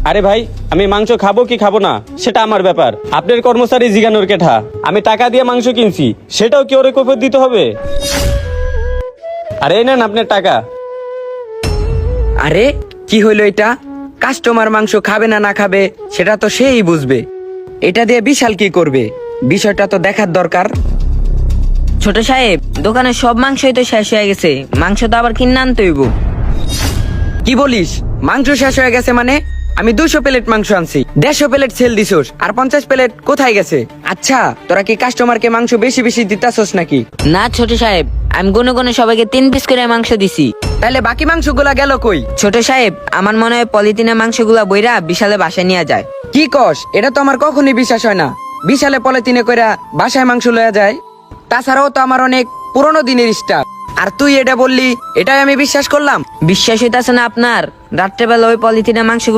আরে ভাই, আমি মাংস খাবো কি খাবো না সেটা আমার ব্যাপার। আপনার কর্মচারী জিগানোর কেঠা? আমি টাকা দিয়ে মাংস কিনছি, সেটাও কি ওরে কৈফিয়ত দিতে হবে? আরে এই নেন আপনার টাকা। আরে কি হইলো এটা? কাস্টমার মাংস খাবে না না খাবে সেটা তো সেই বুঝবে, এটা দিয়ে বিশাল কি করবে বিষয়টা তো দেখার দরকার। ছোট সাহেব, দোকানের সব মাংসই তো শেষ হয়ে গেছে, মাংস তো আবার কিনে আনতে হইব। কি বলিস? মাংস শেষ হয়ে গেছে মানে? আমি 200 প্লেট মাংস আনছি, 150 প্লেট সেল দিছোস, আর 50 প্লেট কোথায় গেছে? আচ্ছা, তোরা কি কাস্টমারকে মাংস বেশি বেশি দিতাছস নাকি? না ছোট সাহেব, আমি গুনে গুনে সবাইকে 3 পিস করে মাংস দিছি। তাহলে বাকি মাংসগুলা গেল কই? ছোট সাহেব, আমার মনে হয় পলিথিনে মাংসগুলা বইরা বিশালে বাসায় নিয়ে যায়। কি কস? এটা তো আমার কখনই বিশ্বাস হয় না। বিশালে পলিথিনে কইরা বাসায় মাংস লয়া যায়। তাছাড়াও তো আমার অনেক পুরনো দিনের স্টাফ, আর তুই এটা বললি, এটাই আমি বিশ্বাস করলাম। বিশ্বাস হইতাছে না আপনার? রাত্রেবেলা ওই পলিথিনে মাংসগুলো